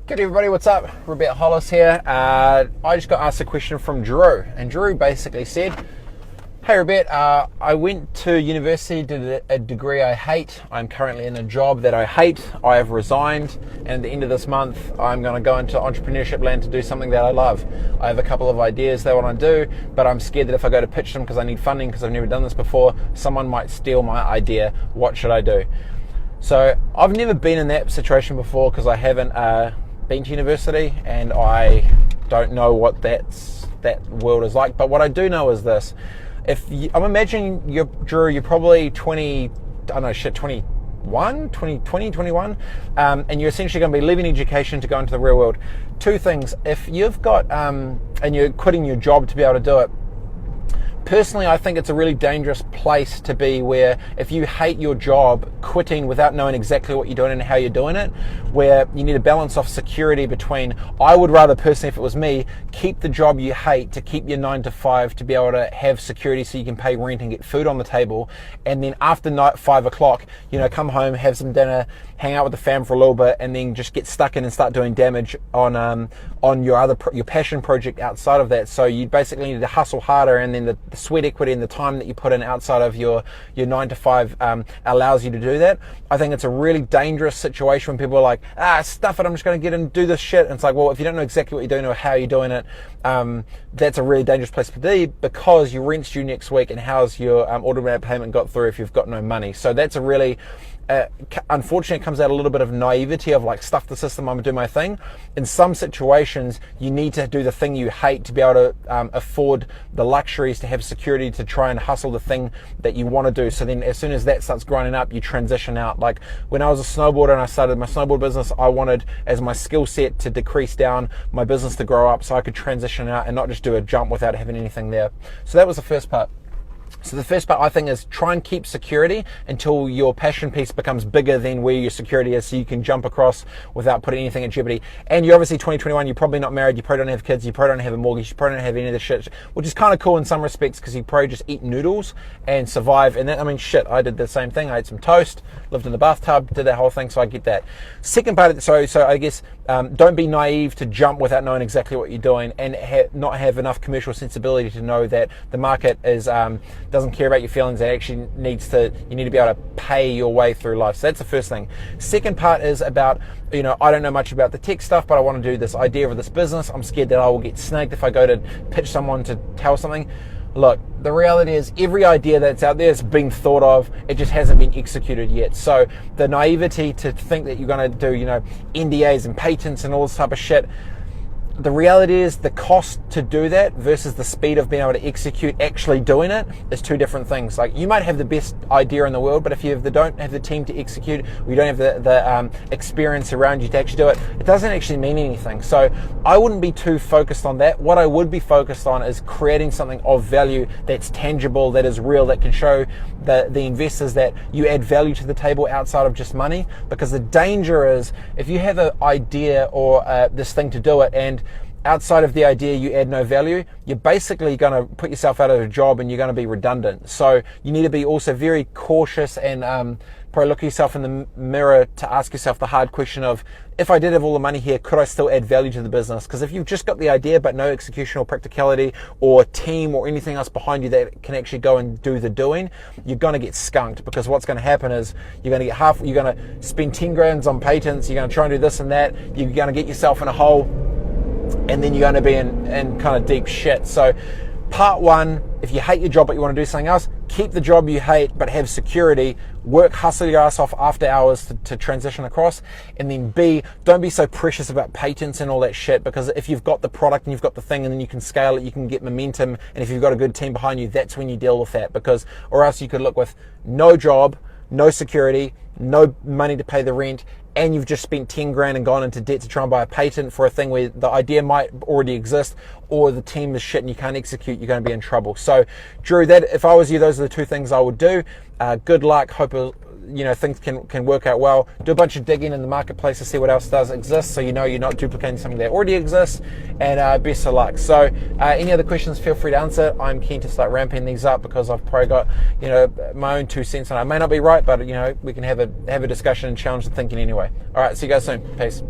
Good everybody, what's up? Robett Hollis here. I just got asked a question from Drew, and Drew basically said, hey Robett, I went to university, did a degree I hate. I'm currently in a job that I hate. I have resigned, and at the end of this month, I'm going to go into entrepreneurship land to do something that I love. I have a couple of ideas that I want to do, but I'm scared that if I go to pitch them because I need funding, because I've never done this before, someone might steal my idea. What should I do? So I've never been in that situation before because I haven't been to university, and I don't know what that world is like. But what I do know is this: I'm imagining Drew, you're probably 21, 21, and you're essentially going to be leaving education to go into the real world. Two things: if you've got and you're quitting your job to be able to do it. Personally, I think it's a really dangerous place to be, where if you hate your job, quitting without knowing exactly what you're doing and how you're doing it, where you need to balance off security between, I would rather personally, if it was me, keep the job you hate to keep your 9 to 5 to be able to have security so you can pay rent and get food on the table, and then after 5 o'clock, come home, have some dinner, hang out with the fam for a little bit, and then just get stuck in and start doing damage on your passion project outside of that. So you basically need to hustle harder, and then the sweat equity and the time that you put in outside of your 9 to 5 allows you to do that. I think it's a really dangerous situation when people are like, stuff it, I'm just going to get in and do this shit. And it's like, well, if you don't know exactly what you're doing or how you're doing it, that's a really dangerous place to be, because your rent's due next week, and how's your automatic payment got through if you've got no money? So that's a really unfortunately, it comes out a little bit of naivety of like, stuff the system, I'm gonna do my thing. In some situations, you need to do the thing you hate to be able to afford the luxuries to have security to try and hustle the thing that you want to do. So then as soon as that starts grinding up, you transition out. Like when I was a snowboarder and I started my snowboard business, I wanted as my skill set to decrease down, my business to grow up, so I could transition out and not just do a jump without having anything there. So that was the first part. So the first part, I think, is try and keep security until your passion piece becomes bigger than where your security is, so you can jump across without putting anything in jeopardy. And you're obviously 2021, you're probably not married, you probably don't have kids, you probably don't have a mortgage, you probably don't have any of the shit, which is kind of cool in some respects, because you probably just eat noodles and survive. And that, I mean, shit, I did the same thing. I ate some toast, lived in the bathtub, did that whole thing, so I get that. Second part, so I guess, don't be naive to jump without knowing exactly what you're doing, and not have enough commercial sensibility to know that the market is doesn't care about your feelings. It actually you need to be able to pay your way through life. So that's the first thing. Second part is about, I don't know much about the tech stuff, but I want to do this idea of this business. I'm scared that I will get snagged if I go to pitch someone to tell something. Look, the reality is every idea that's out there is being thought of, it just hasn't been executed yet. So the naivety to think that you're going to do, NDAs and patents and all this type of shit, the reality is the cost to do that versus the speed of being able to execute actually doing it is two different things. Like, you might have the best idea in the world, but if you don't have the team to execute, or you don't have the experience around you to actually do it, it doesn't actually mean anything. So I wouldn't be too focused on that. What I would be focused on is creating something of value that's tangible, that is real, that can show the investors that you add value to the table outside of just money. Because the danger is, if you have an idea or this thing to do it, and outside of the idea you add no value, you're basically going to put yourself out of a job, and you're going to be redundant. So you need to be also very cautious, and probably look at yourself in the mirror to ask yourself the hard question of, if I did have all the money here, could I still add value to the business? Because if you've just got the idea but no execution or practicality or team or anything else behind you that can actually go and do the doing, you're going to get skunked. Because what's going to happen is you're going to spend 10 grand on patents, you're going to try and do this and that, you're going to get yourself in a hole, and then you're going to be in kind of deep shit. So part one, if you hate your job but you want to do something else, keep the job you hate but have security. Hustle your ass off after hours to transition across. And then B, don't be so precious about patents and all that shit, because if you've got the product and you've got the thing, and then you can scale it, you can get momentum, and if you've got a good team behind you, that's when you deal with that. Or else you could look with no job, no security, no money to pay the rent, and you've just spent 10 grand and gone into debt to try and buy a patent for a thing where the idea might already exist, or the team is shit and you can't execute, you're going to be in trouble. So Drew, that if I was you, those are the two things I would do. Good luck. Hope things can work out well. Do a bunch of digging in the marketplace to see what else does exist, so you're not duplicating something that already exists, and best of luck. So any other questions, feel free to answer. I'm keen to start ramping these up, because I've probably got my own 2 cents, and I may not be right, but we can have a discussion and challenge the thinking anyway. All right, see you guys soon. Peace.